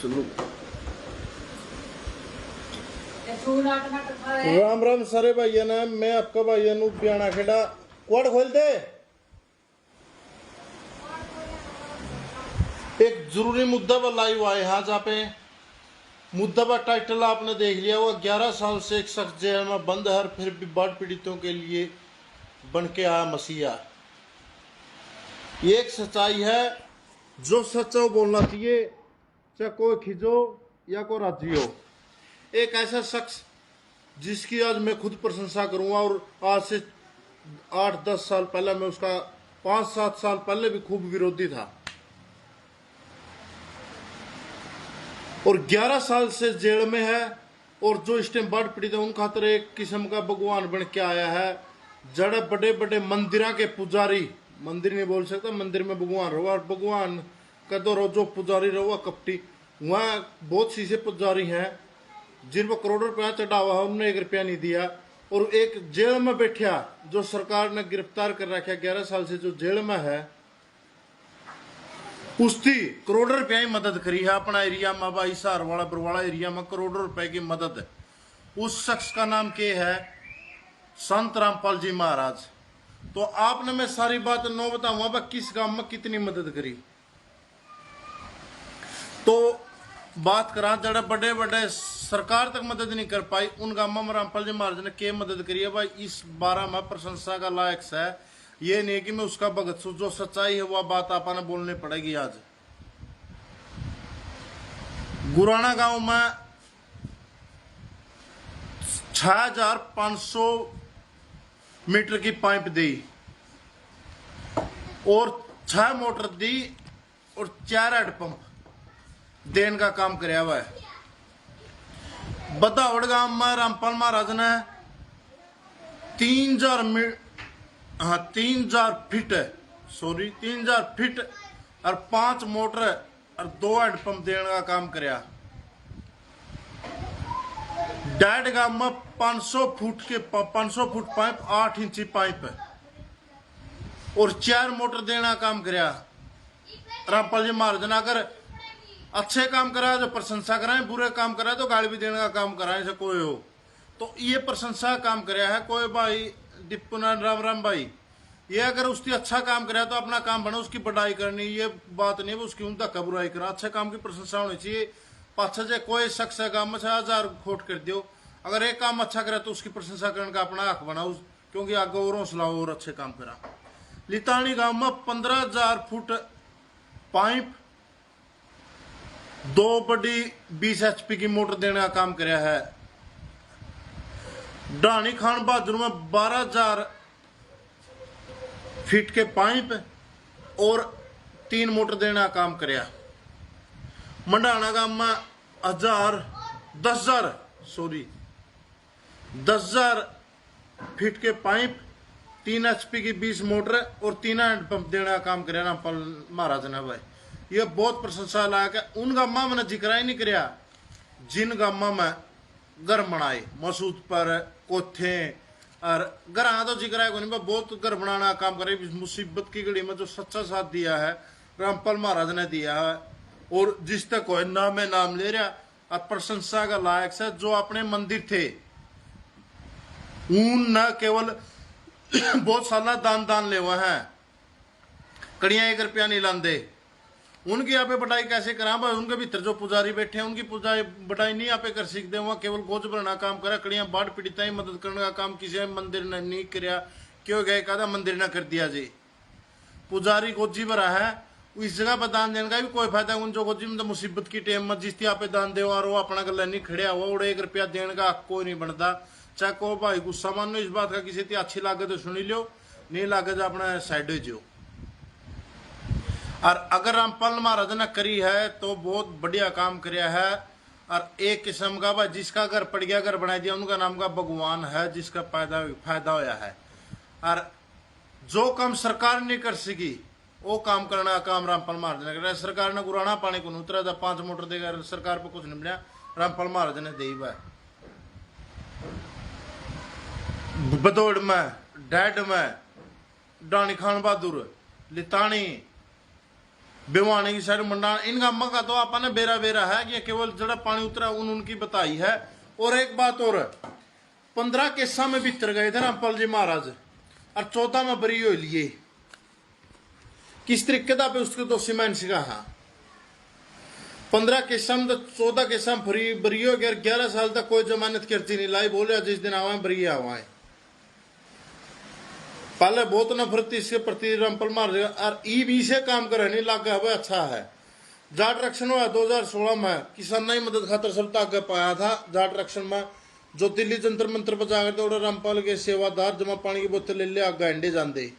चलो राम राम सारे भाइया ने मैं आपका भाइया नु पियाना खेड़ा कोड खोल दे। एक जरूरी मुद्दा पर लाइव आए यहाँ जहाँ पे मुद्दा पर टाइटल आपने देख लिया। वो 11 साल से एक शख्स जेल में बंद है, फिर भी बाढ़ पीड़ितों के लिए बन के आया मसीहा। ये एक सच्चाई है, जो सच हो बोलना चाहिए, चाहे कोई खिजो या कोई राजी हो। एक ऐसा शख्स जिसकी आज मैं खुद प्रशंसा करूंगा, और आज से 8-10 साल पहले मैं उसका 5-7 साल पहले भी खूब विरोधी था, और 11 साल से जेल में है। और जो इस टाइम बाढ़ पीड़ित है उन खातर एक किस्म का भगवान बन के आया है। जड़े बड़े बड़े मंदिर के पुजारी, मंदिर नहीं बोल सकता, मंदिर में भगवान रहो, और भगवान का दो जो पुजारी रहो कपटी, वहां बहुत सी से पुजारी हैं जिन पर करोड़ों रुपया चढ़ा हुआ है, उन्होंने 1 रुपया नहीं दिया। और एक जेल में बैठा जो सरकार ने गिरफ्तार कर रखा 11 साल से जो जेल में है, उसकी करोड़ों रुपया की मदद करी है अपना एरिया में, भाई सहारवाड़ा बरवाड़ा एरिया में करोड़ों रुपए की मदद। उस शख्स का नाम क्या है? संत रामपाल जी महाराज। तो आपने मैं सारी बात नो बताऊंगा किस गांव में कितनी मदद करी। तो बात करा जड़ा बड़े बड़े सरकार तक मदद नहीं कर पाई, उन गांव में रामपाल जी महाराज ने क्या मदद करी है भाई, इस बारे में प्रशंसा का लायक है। ये नहीं कि मैं उसका भगत सू, जो सच्चाई है वह बात आपने बोलनी पड़ेगी। आज गुराना गांव में 6500 मीटर की पाइप दी और 6 मोटर दी और 4 हैंडपंप देने का काम कराया हुआ है। बदावड़ गांव में रामपाल महाराज ने 3000 फीट और 5 मोटर और 2 हैंडपंप देने का काम कराया। डायट गांव में 500 फुट पाइप, 8 इंची पाइप और 4 मोटर देने का काम कराया रामपाल जी महाराज ने। अगर अच्छे काम करा तो प्रशंसा कराएं, बुरे काम करा तो गाली भी देने का काम कराएं से कोई हो। तो ये प्रशंसा काम कराया है कोई भाई दीपुना राम भाई। ये अगर उसकी अच्छा काम कराया तो अपना काम बना, उसकी बढ़ाई करनी ये बात नहीं, उसकी उन धक्का बुराई करा। अच्छे काम की प्रशंसा होनी चाहिए। पाछे से कोई शख्स है काम में 1000 खोट कर दियो, अगर एक काम अच्छा करे तो उसकी प्रशंसा करने का अपना हक बनाओ, क्योंकि आगे और हौसला और अच्छे काम करा। लितानी गांव में 15000 फुट पाइप, 2 बड़ी 20 HP की मोटर देने का काम कराया है। डानी खान बहादुर में 12000 फीट के पाइप और 3 मोटर देने का काम कराया। मंडाना गांव में 10,000 फीट के पाइप, 3 HP की 20 मोटर और 3 हैंडपंप देने का काम कराया रामपाल महाराज ने भाई। ये बहुत प्रशंसा लायक है। उन गांव में जिक्र ही नहीं कराया जिन गांव में घर बनाए मसूद पर कोथे और घर तो जिक्र है कोई, बहुत घर बनाना काम करे। मुसीबत की घड़ी में जो सच्चा साथ दिया है रामपाल महाराज ने दिया है, और जिस तक कोई नाम है नाम ले रहा और प्रशंसा का लायक है। जो अपने मंदिर थे उन न केवल बहुत साल दान ले हुए हैं, कड़िया 1 रुपया नहीं लाते। उनकी यहाँ पे बढ़ाई कैसे करा भाई? उनके भीतर जो पुजारी बैठे हैं उनकी बढ़ाई नहीं यहाँ पे कर सकते। वहाँ केवल गोज भरना काम करा, कड़ियां बाढ़ पीड़िता ही मदद करने का काम किसी मंदिर ने नहीं कराया। क्यों गए कहा मंदिर ने कर दिया जी, पुजारी गोजी भरा है, इस जगह पर दान देने का भी कोई फायदा। उन जो गोजी में मुसीबत की टेम में जिस यहाँ पे दान दे और वो अपना गला नहीं खड़िया हुआ, और 1 रुपया देने का कोई नहीं बनता। चाहे को भाई गुस्सा मानो इस बात का, किसी की अच्छी लागे तो सुनी लो, नहीं लागे तो अपना साइड हो जाओ। और अगर रामपाल महाराज ने करी है तो बहुत बढ़िया काम कराया है। और एक किस्म का भाई जिसका घर पड़ गया, घर बना दिया, उनका नाम का भगवान है, जिसका फायदा होया है। और जो काम सरकार नहीं कर सकी वो काम करना का काम रामपाल महाराज ने कराया। सरकार ने गुराना पानी को उतरा था, 5 मोटर देगा, सरकार पर कुछ नहीं मिला, रामपाल महाराज ने दी भाई। बदौड़ में, डैड में, डानी खान बहादुर, लितानी भिवानी की साइड मंडान, इन गांव का तो आपने बेरा बेरा है कि केवल जड़ा पानी उतरा उनकी बताई है। और एक बात और, 15 केसा में भीतर गए थे रामपाल जी महाराज और 14 में बरी हो लिए। किस तरीके का पे उसके दोषी मैं सिखा। हाँ 15 केसा में तो 14 केसा में फ्री बरी हो गया। 11 साल तक कोई जमानत करती नहीं लाई, बोले जिस दिन आवा बरी आवा है। पहले बहुत नफरत थी इसके प्रति रामपाल महाराज, और ई भी से काम करे नहीं लग गया। अच्छा है जाट रक्षण हुआ 2016 में, किसान ने मदद खातर सब आगे पाया था जाट रक्षण में। जो दिल्ली जंतर मंत्र पर जाकर तो रामपाल के सेवादार जमा पानी की बोतल ले ले आगे अंडे जाते।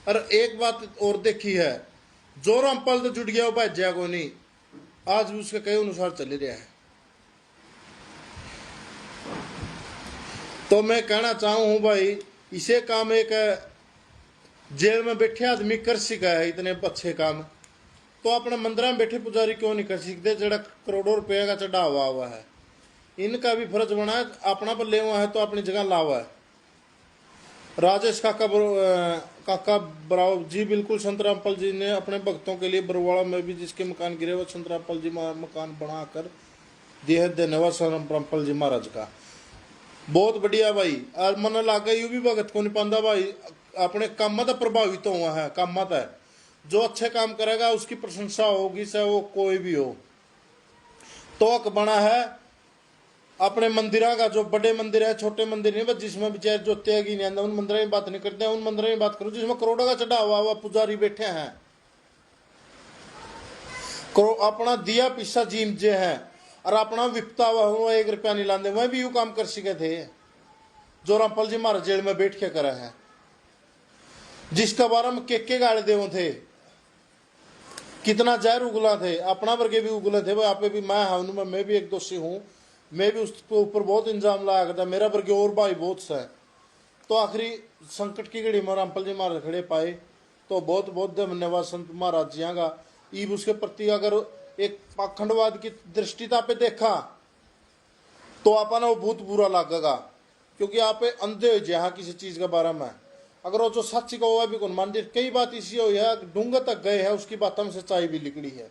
और एक बात और देखी है, जो रामपाल तो जुट गया वो भाज्या को नहीं, आज भी उसके कई अनुसार चल रहा है। तो मैं कहना चाहूं हूं भाई, इसे काम एक जेल में बैठे आदमी कर सका है इतने अच्छे काम, तो अपने मंदिर में बैठे पुजारी क्यों नहीं कर सकते। जरा करोड़ों रुपए का चढ़ावा हुआ है, इनका भी फर्ज बना है, अपना पर ले हुआ है तो अपनी जगह लावा है। राजेश काका बराव जी, बिल्कुल संत रामपाल जी ने अपने भक्तों के लिए बरवाड़ा में भी जिसके मकान गिरे वो संत रामपाल जी मकान बनाकर दिए। धन्यवाद संत रामपाल जी महाराज का, बहुत बढ़िया भाई। और मन लागे यू भी भगत को नहीं पाता भाई, अपने काम तो प्रभावित तो हुआ है। काम है जो अच्छे काम करेगा उसकी प्रशंसा होगी, चाहे वो कोई भी हो। तो हक बना है अपने मंदिर का, जो बड़े मंदिर है छोटे मंदिर नहीं, बस जिसमें बेचारे जो त्यागी नहीं आंदा उन मंदिरों की बात नहीं करते, उन मंदिरों की बात करो जिसमें करोड़ों का चढ़ा हुआ पुजारी बैठे हैं, अपना दिया पिस्सा जीम जे है और अपना विपता हुआ 1 रुपया नहीं लाते। वह भी यू काम कर सके थे जो रामपाल जी महाराज जेल में बैठ के करे हैं, जिसका बारे में के गाड़े देव थे, कितना जहर उगला थे, अपना वर्गे भी उगले थे। आप भी मैं भी एक दोषी हूं, मैं भी उसके ऊपर बहुत इंजाम लाया करता, मेरा वर्गे और भाई बहुत सा है। तो आखिरी संकट की घड़ी में रामपाल जी महाराज खड़े पाए, तो बहुत बहुत धन्यवाद संत महाराज जी का। ईब उसके प्रति अगर एक पाखंडवाद की दृष्टिता पे देखा तो आपने वो बहुत बुरा लगेगा, क्योंकि आप अंधे हो जहाँ किसी चीज के बारे में। अगर वो जो सच का हुआ भी कौन मान दे, कई बात इसी हुई है डूंगा तक गए हैं, उसकी बातों में सच्चाई भी निकली है।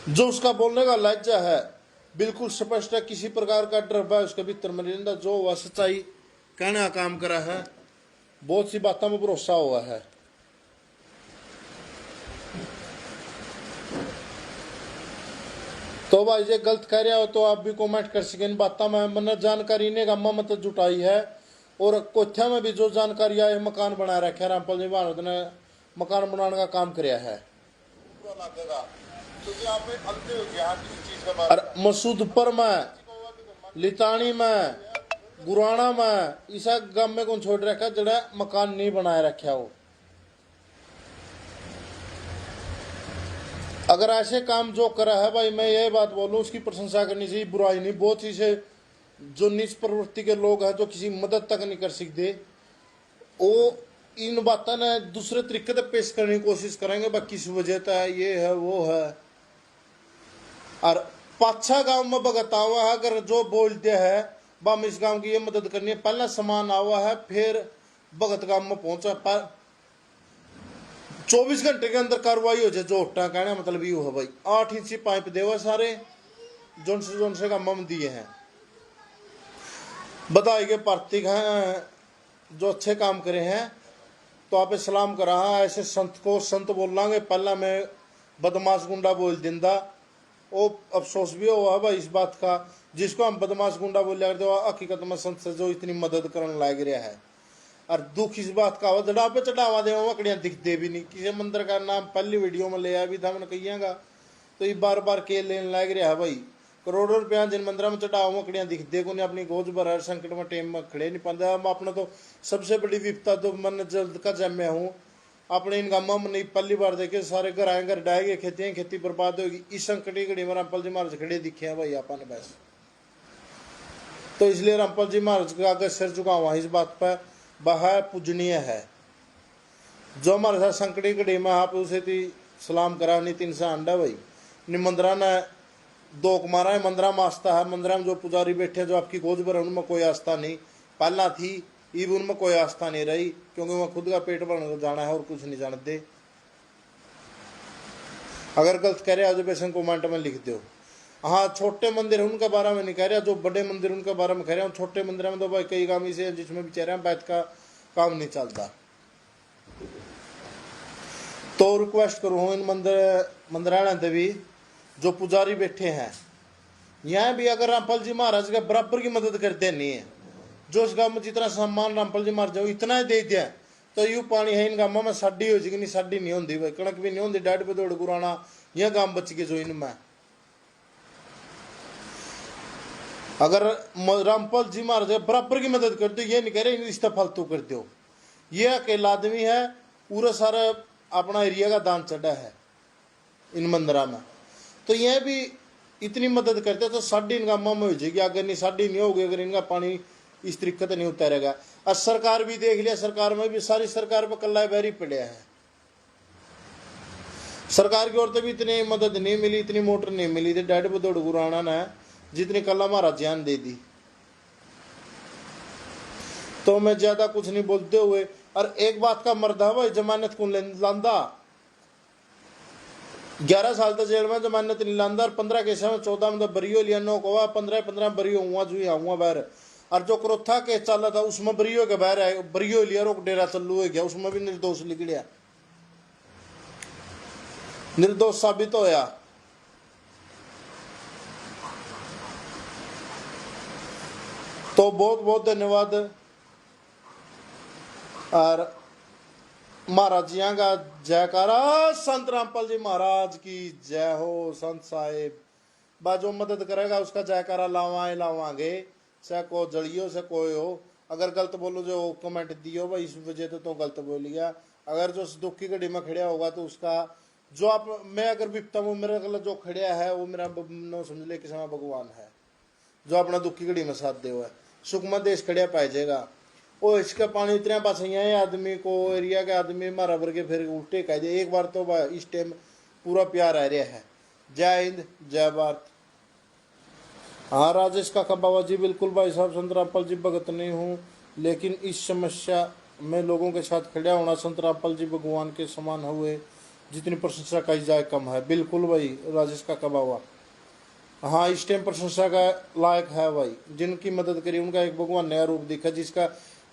जो उसका बोलने का लहजा है बिल्कुल स्पष्ट है, किसी प्रकार का डर है उसके भीतर में नहीं रहता, जो वह सच्चाई कहने का काम करा है, बहुत सी बातों में भरोसा हुआ है। तो भाई जे गलत कह रहा हो तो आप भी कमेंट कर सकें इन बातों में। मैंने जानकारी ने गम्मा मत जुटाई है, और कोठिया में भी जो जानकारी आई मकान बना रखे है, रामपाल जी महाराज ने मकान बनाने का काम किया है। मसूदपुर में, लितानी में, गुराना में, इस गांव में कौन छोड़ रखा जड़ा मकान नहीं बनाए रखा हो। अगर ऐसे काम जो करा है भाई, मैं यही बात बोलूं उसकी प्रशंसा करनी चाहिए, बुराई नहीं। बहुत ही से जो नीच प्रवृत्ति के लोग हैं जो किसी मदद तक नहीं कर सकते, वो इन बातों ने दूसरे तरीके से पेश करने की कोशिश करेंगे, भाई किस वजह से है, ये है वो है। और पाछा गांव में भगत आवा है, अगर जो बोलते हैं बम इस गांव की ये मदद करनी है, पहला सामान आवा है फिर भगत गांव में पहुंचा, 24 घंटे के अंदर कार्रवाई हो जाए। जो उठा कहने मतलब यू है भाई, 8 इंची पाइप देवा सारे जोन से गांव में दिए हैं। बधाई के पार्थिक हैं जो अच्छे काम करे हैं, तो आप सलाम करा। ऐसे संत को संत बोल लांगे, पहला मैं बदमाश गुंडा बोल दिंदा, वो अफसोस भी हुआ भाई इस बात का, जिसको हम बदमाश गुंडा बोल करते हो हकीकत में संत से जो इतनी मदद करने लाग रहा है। और दुख इस बात का हो जड़ा पे चढ़ावा दे मकड़ियां दिखते भी नहीं। किसी मंदिर का नाम पहली वीडियो में ले आया भी था मैंने कहिएगा, तो ये बार बार के लेने लाग रहा है भाई। करोड़ों रुपया जिन मंदिर में चढ़ावा मकड़ियां दिखते को नहीं, अपनी गोज भर संकट में टेम में खड़े नहीं पाते। हम अपना तो सबसे बड़ी विपता तो मन जल्द का जम्या हूँ अपने इन गाँव में नहीं, पहली बार देखे सारे घर आए घर डाएंगे, खेती बर्बाद होगी। इस संकट की घड़ी में रामपाल जी महाराज खड़े दिखे हैं भाई आपने बस। तो इसलिए रामपाल जी महाराज का आगे सिर झुकावा इस बात पर वह पूजनीय है। जो हमारे साथ संकटी घड़ी में आप उसे थी सलाम करा, नहीं 3 अंडा भाई नि मंदिरा ने 2 मारा है। मंदिरा में आस्था है, मंदिरा में जो पुजारी बैठे जो आपकी गोज भर उनमें कोई आस्था नहीं, पहला थी ईब उनमें कोई आस्था नहीं रही, क्योंकि वह खुद का पेट भरने जाना है और कुछ नहीं जानते। अगर गलत कह रहे हो तो बेसन कमेंट में लिख दो। हाँ, छोटे मंदिर है उनके बारे में नहीं कह रहा, जो बड़े मंदिर उनके बारे में कह रहा हूँ। छोटे मंदिर में तो भाई कई काम ऐसे हैं जिसमें बेचारे बैठ का काम नहीं चलता। तो रिक्वेस्ट करूँ इन मंदिरालय से भी जो पुजारी बैठे हैं यहाँ भी, अगर रामपाल जी महाराज के बराबर की मदद करते नहीं है, जो इस गाँव में जितना सम्मान रामपाल जी महाराज जाओ इतना ही दे दिया, तो यूँ पानी है इन गाँव में साड़ी हो जाएगी। नहीं साड़ी नहीं होती भाई, कणक भी नहीं होती, डाढ़ पे दौड़ गुराना, यह गाँव बच गए जो इनमें। अगर रामपाल जी महाराज बराबर की मदद कर दो, ये नहीं कह रहे रिश्ता फालतू कर दो। ये अकेला आदमी है, पूरा सारा अपना एरिया का दान चढ़ा है इन मंदिरा में, तो यह भी इतनी मदद करते तो साड़ी इन गाँव में हो जाएगी। अगर नहीं साड़ी नहीं होगी, अगर इनका पानी इस तरीके से नहीं उतारेगा। और सरकार भी देख लिया, सरकार में भी सारी सरकार पर कल्ला बैरी पड़ा है। सरकार की ओर से भी इतनी मदद नहीं मिली, इतनी मोटर नहीं मिली थी डेढ़ पे दौड़ गुराना ने जितनी कल्ला महाराज जान दे दी। तो मैं ज्यादा कुछ नहीं बोलते हुए, और एक बात का मर्दा भाई जमानत कौन लांदा, 11 साल तक जेल में जमानत नहीं लांदा, और 15 केस में 14 में तो बरियो लिया, 9 को 15 बरियो हुआ जो आऊंगा बाहर। और जो क्रोथा केस चला था उसमें बरियो के बाहर आए, बरियो लिया, रोक डेरा चलू हो गया, उसमें भी निर्दोष निकलिया, निर्दोष साबित होया। तो बहुत बहुत धन्यवाद। और महाराज जी का जयकारा, संत रामपाल जी महाराज की जय हो। संत साहिब बाजो मदद करेगा उसका जयकारा लावांगे, चाहे को जड़ियो से कोई हो। अगर गलत बोलो जो कमेंट दियो भाई इस वजह तो गलत बोल लिया। अगर जो दुख की घड़ी में खड़ा होगा तो उसका जो आप, मैं अगर विपता हूँ, मेरे गलत जो खड़ा है वो मेरा नो समझ ले किसी भगवान है जो अपना दुख की घड़ी में साथ दे हुआ है। सुख में देश खड़िया पाए जाएगा। और इसका पानी इतना पास है आदमी को, एरिया के आदमी मारा भर के फिर उल्टे कह दे। एक बार तो इस टाइम पूरा प्यार आ रहा है। जय हिंद, जय भारत। हाँ राजेश काका बाबा जी, बिल्कुल भाई साहब, संत रामपाल जी भगत नहीं हूँ, लेकिन इस समस्या में लोगों के साथ खड़ा होना संत रामपाल जी भगवान के समान हुए, जितनी प्रशंसा की जाए कम है। बिल्कुल भाई राजेश काका बाबा, हाँ इस टाइम प्रशंसा का लायक है भाई। जिनकी मदद करी उनका एक भगवान नया रूप दिखा,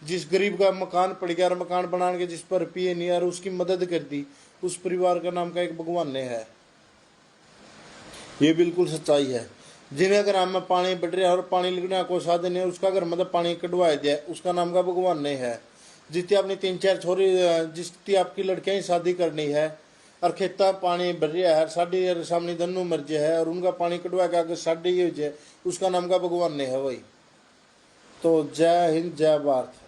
जिस गरीब का मकान पड़ गया और मकान बनाने के जिस पर पिए नहीं और उसकी मदद कर दी, उस परिवार का नाम का एक भगवान ने है। ये बिल्कुल सच्चाई है। जिन्हें घर में पानी बढ़ रहा है और पानी लगने कोई साधन है, उसका घर मतलब पानी कटवा दिया, उसका नाम का भगवान ने है। जितनी अपनी 3-4 छोरी, जितनी आपकी लड़कियां ही शादी करनी है और खेता पानी भर रहा है, साड़ी सामने दोनों मर्जी है और उनका पानी कटवा के आगे साड़ी ही हो जाए, उसका नाम का भगवान ने है भाई। तो जय हिंद, जय भारत।